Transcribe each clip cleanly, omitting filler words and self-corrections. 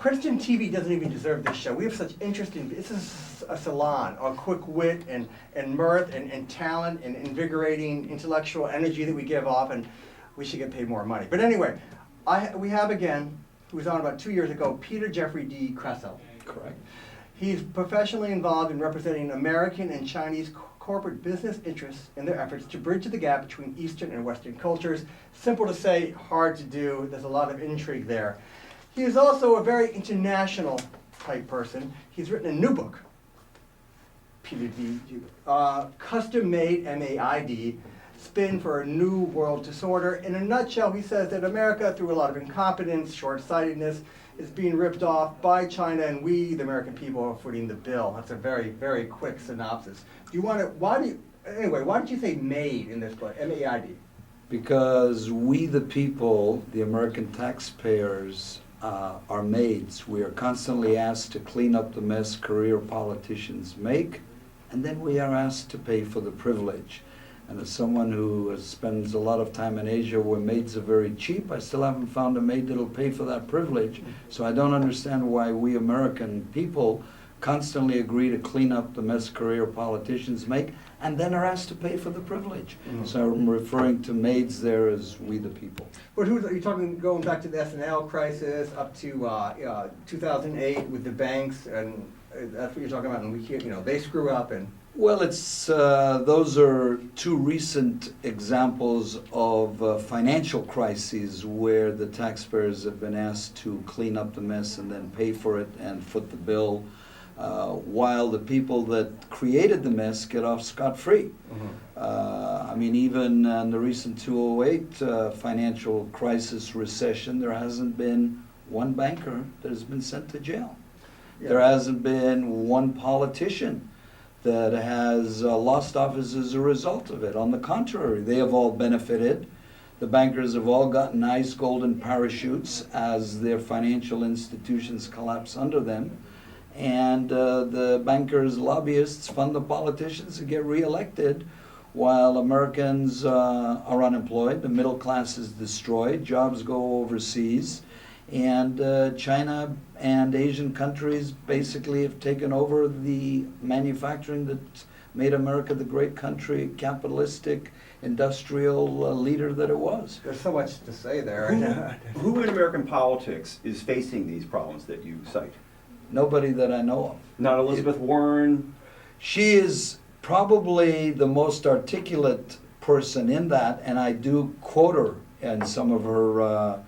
Christian TV doesn't even deserve this show. We have such interesting, this is a salon on quick wit and mirth and talent and invigorating intellectual energy that we give off, and we should get paid more money. But anyway, we have again, who was on about 2 years ago, Peter Jeffrey de Krassel. Correct. He's professionally involved in representing American and Chinese corporate business interests in their efforts to bridge the gap between Eastern and Western cultures. Simple to say, hard to do. There's a lot of intrigue there. He is also a very international type person. He's written a new book, Peter D. Custom Made, MAID, Spin for a New World Disorder. In a nutshell, he says that America, through a lot of incompetence, short-sightedness, is being ripped off by China, and we, the American people, are footing the bill. That's a very, very quick synopsis. Do you want to, anyway, why did you say made in this book, M-A-I-D? Because we, the people, the American taxpayers, are maids. We are constantly asked to clean up the mess career politicians make, and then we are asked to pay for the privilege. And as someone who spends a lot of time in Asia where maids are very cheap, I still haven't found a maid that'll pay for that privilege. So I don't understand why we American people constantly agree to clean up the mess career politicians make and then are asked to pay for the privilege. Mm-hmm. So I'm referring to maids there as we the people. But who's, are you talking going back to the S&L crisis up to 2008 with the banks, and that's what you're talking about, and we can't, they screw up and... Well, it's those are two recent examples of financial crises where the taxpayers have been asked to clean up the mess and then pay for it and foot the bill, while the people that created the mess get off scot-free. Mm-hmm. I mean, even in the recent 2008 financial crisis recession, there hasn't been one banker that has been sent to jail. Yeah. There hasn't been one politician that has lost office as a result of it. On the contrary, they have all benefited. The bankers have all gotten nice golden parachutes as their financial institutions collapse under them. And the bankers' lobbyists fund the politicians to get reelected while Americans are unemployed, the middle class is destroyed, jobs go overseas, and China and Asian countries basically have taken over the manufacturing that made America the great country, capitalistic, industrial leader that it was. There's so much to say there. Who in American politics is facing these problems that you cite? Nobody that I know of. Not Elizabeth Warren? She is probably the most articulate person in that, and I do quote her in some of her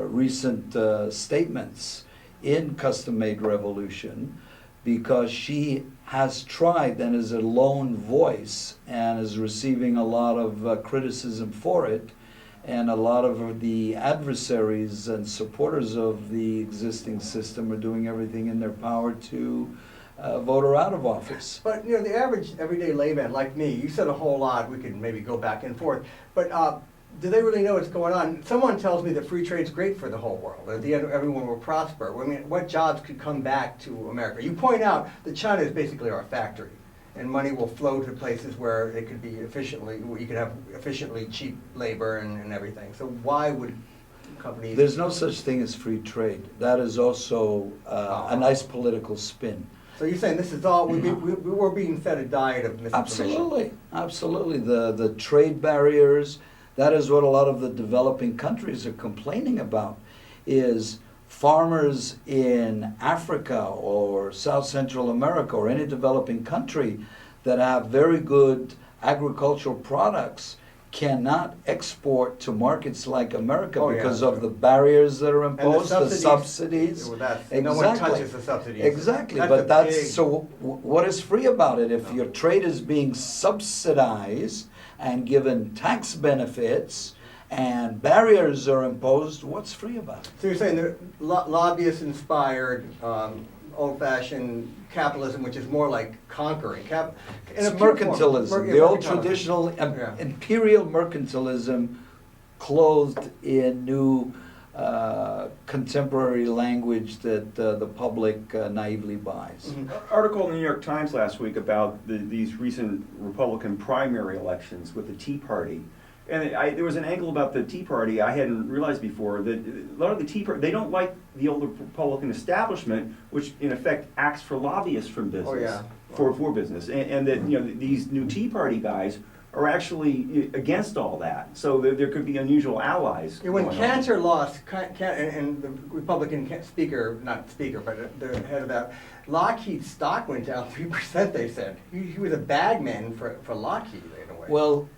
recent statements in Custom Made Revolution, because she has tried and is a lone voice and is receiving a lot of criticism for it, and a lot of the adversaries and supporters of the existing system are doing everything in their power to vote her out of office. But the average everyday layman like me, you said a whole lot, we could maybe go back and forth, but do they really know what's going on? Someone tells me that free trade's great for the whole world. At the end, everyone will prosper. I mean, what jobs could come back to America? You point out that China is basically our factory, and money will flow to places where it could be efficiently, you could have efficiently cheap labor and everything. So why would companies... There's no such thing as free trade. That is also a nice political spin. So you're saying this is all, we're being fed a diet of misinformation? Absolutely, absolutely. The trade barriers, that is what a lot of the developing countries are complaining about, is farmers in Africa or South Central America or any developing country that have very good agricultural products cannot export to markets like America because of the barriers that are imposed, the subsidies. Well, exactly. No one touches the subsidies. Exactly, so what is free about it? If your trade is being subsidized and given tax benefits and barriers are imposed, what's free about it? So you're saying that lobbyist-inspired, old-fashioned capitalism, which is more like conquering. It's mercantilism, the old traditional imperial mercantilism clothed in new contemporary language that the public naively buys. Mm-hmm. Article in the New York Times last week about these recent Republican primary elections with the Tea Party And there was an angle about the Tea Party I hadn't realized before, that a lot of the Tea Party, they don't like the older Republican establishment, which in effect acts for lobbyists from business. Oh, yeah. For business. And that, you know, these new Tea Party guys are actually against all that. So there could be unusual allies. Yeah, when going on. Cantor lost, and the Republican speaker, not speaker, but the head of that, Lockheed's stock went down 3%, they said. He was a bag man for Lockheed in a way. Well,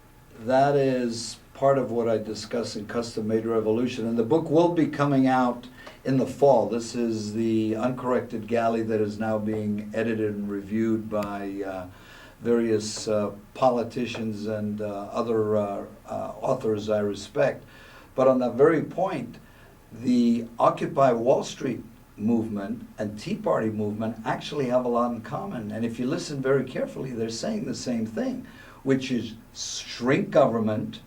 that is part of what I discuss in Custom Made Revolution, and the book will be coming out in the fall. This is the uncorrected galley that is now being edited and reviewed by various politicians and other authors I respect. But on that very point, the Occupy Wall Street movement and Tea Party movement actually have a lot in common. And if you listen very carefully, they're saying the same thing, which is shrink government,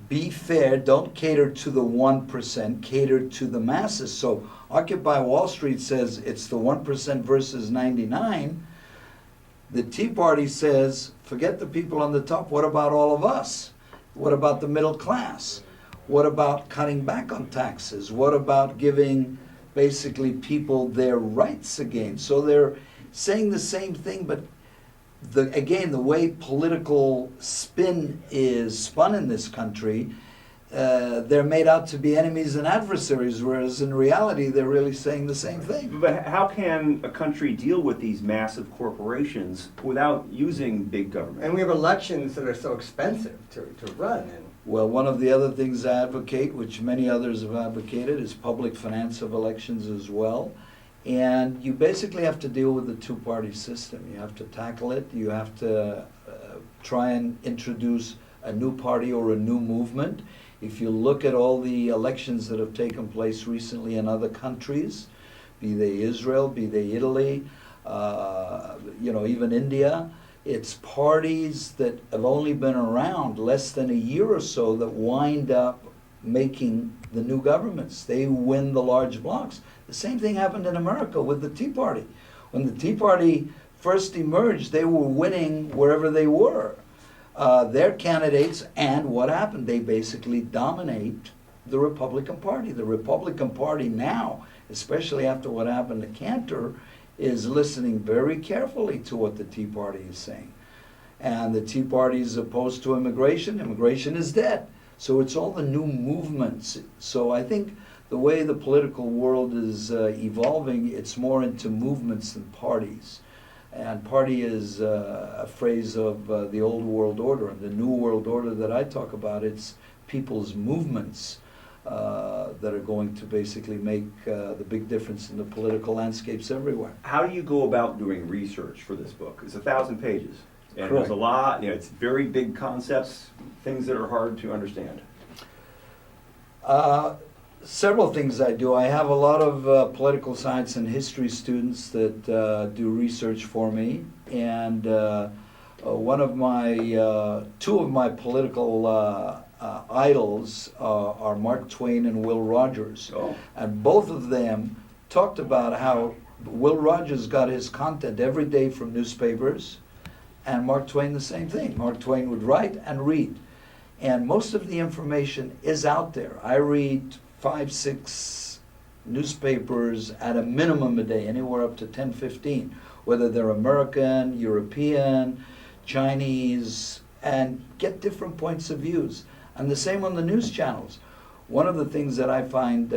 be fair, don't cater to the 1%, cater to the masses. So Occupy Wall Street says it's the 1% versus 99. The Tea Party says, forget the people on the top, what about all of us? What about the middle class? What about cutting back on taxes? What about giving basically people their rights again? So they're saying the same thing, but again, the way political spin is spun in this country, they're made out to be enemies and adversaries, whereas in reality, they're really saying the same thing. But how can a country deal with these massive corporations without using big government? And we have elections that are so expensive to run. And Well, one of the other things I advocate, which many others have advocated, is public finance of elections as well. And you basically have to deal with the two-party system. You have to tackle it. You have to try and introduce a new party or a new movement. If you look at all the elections that have taken place recently in other countries, be they Israel, be they Italy, even India, it's parties that have only been around less than a year or so that wind up making the new governments. They win the large blocks. The same thing happened in America with the Tea Party. When the Tea Party first emerged, they were winning wherever they were. Their candidates, and what happened? They basically dominate the Republican Party. The Republican Party now, especially after what happened to Cantor, is listening very carefully to what the Tea Party is saying. And the Tea Party is opposed to immigration. Immigration is dead. So it's all the new movements. So I think the way the political world is evolving, it's more into movements than parties. And party is a phrase of the old world order. And the new world order that I talk about, it's people's movements that are going to basically make the big difference in the political landscapes everywhere. How do you go about doing research for this book? It's 1,000 pages. And Correct. there's a lot, it's very big concepts, things that are hard to understand. Several things I do. I have a lot of political science and history students that do research for me, and two of my political idols are Mark Twain and Will Rogers. Oh. And both of them talked about how Will Rogers got his content every day from newspapers, and Mark Twain the same thing. Mark Twain would write and read. And most of the information is out there. I read 5, 6 newspapers at a minimum a day, anywhere up to 10, 15, whether they're American, European, Chinese, and get different points of views. And the same on the news channels. One of the things that I find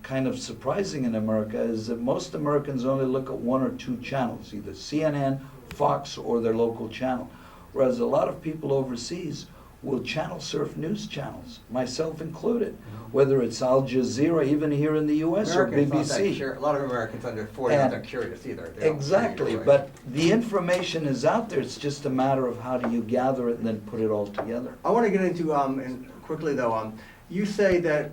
kind of surprising in America is that most Americans only look at 1 or 2 channels, either CNN, Fox, or their local channel. Whereas a lot of people overseas will channel surf news channels, myself included, whether it's Al Jazeera, even here in the US, Americans or aren't that BBC. a lot of Americans under 40 aren't that curious either. They don't Exactly, really- but the information is out there. It's just a matter of how do you gather it and then put it all together. I want to get into, and quickly though, you say that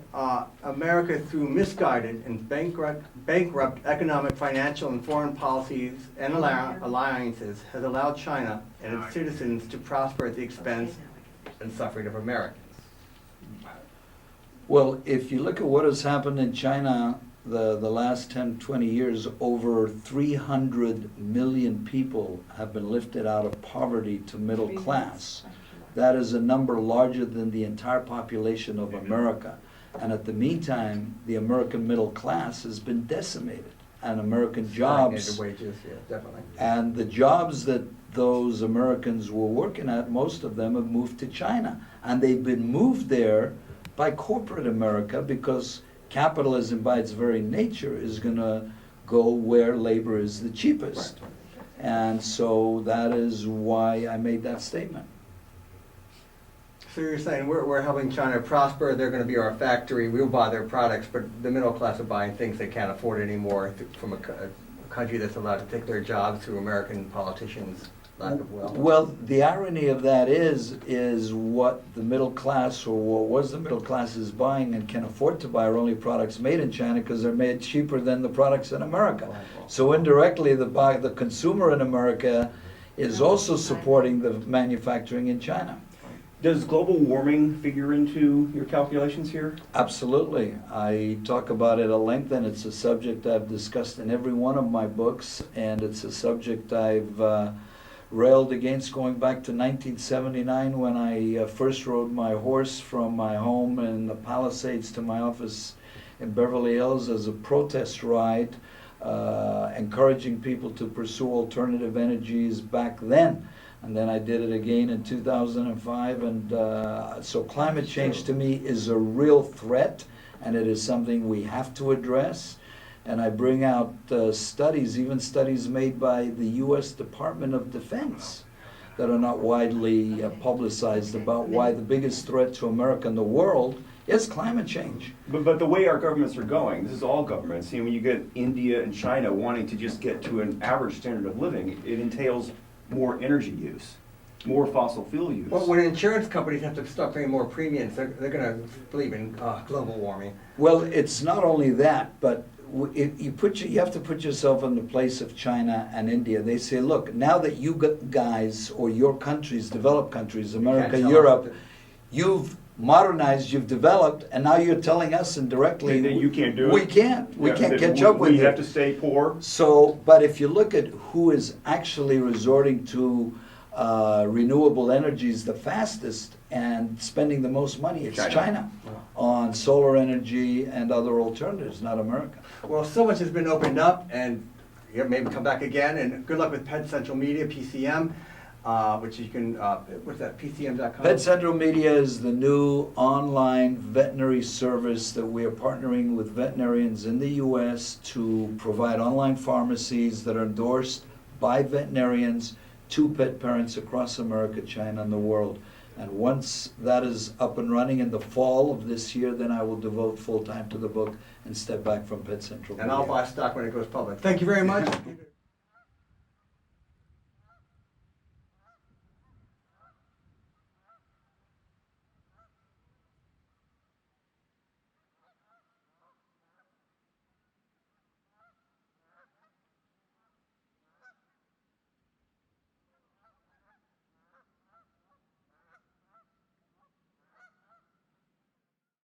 America, through misguided and bankrupt economic, financial, and foreign policies and alliances, has allowed China and its citizens to prosper at the expense and suffering of Americans. Well, if you look at what has happened in China the last 10, 20 years, over 300 million people have been lifted out of poverty to middle class. that is a number larger than the entire population of America. And at the meantime, the American middle class has been decimated, and American jobs, Stagnated wages, yeah, definitely. and the jobs that those Americans were working at, most of them have moved to China. And they've been moved there by corporate America, because capitalism by its very nature is gonna go where labor is the cheapest. And so that is why I made that statement. So you're saying we're helping China prosper, they're gonna be our factory, we'll buy their products, but the middle class are buying things they can't afford anymore from a country that's allowed to take their jobs through American politicians' lack of wealth. Well, the irony of that is what the middle class, or what was the middle class, is buying and can afford to buy are only products made in China, because they're made cheaper than the products in America. So indirectly, the consumer in America is also supporting the manufacturing in China. Does global warming figure into your calculations here? Absolutely. I talk about it at length, and it's a subject I've discussed in every one of my books, and it's a subject I've railed against going back to 1979, when I first rode my horse from my home in the Palisades to my office in Beverly Hills as a protest ride, encouraging people to pursue alternative energies back then. And then I did it again in 2005, and so climate change to me is a real threat, and it is something we have to address. And I bring out studies, even studies made by the U.S. Department of Defense, that are not widely publicized, about why the biggest threat to America and the world is climate change. But the way our governments are going, this is all governments, when you get India and China wanting to just get to an average standard of living, it entails more energy use, more fossil fuel use. Well, when insurance companies have to start paying more premiums, they're gonna believe in global warming. Well, it's not only that, but you have to put yourself in the place of China and India. They say, look, now that you guys, or your countries, developed countries, America, Can't tell us Europe, what to- you've modernized, you've developed, and now you're telling us indirectly That you can't do it? we can't Yeah, catch that up with we you. have to stay poor? So, but if you look at who is actually resorting to renewable energies the fastest and spending the most money, it's China on solar energy and other alternatives, not America. Well, so much has been opened up, and maybe come back again, and good luck with Ped Central Media, PCM, which you can, what's that, PCM.com? Ped Central Media is the new online veterinary service that we are partnering with veterinarians in the U.S. to provide online pharmacies that are endorsed by veterinarians to pet parents across America, China, and the world. And once that is up and running in the fall of this year, then I will devote full time to the book and step back from Ped Central Media. And I'll buy stock when it goes public. Thank you very much.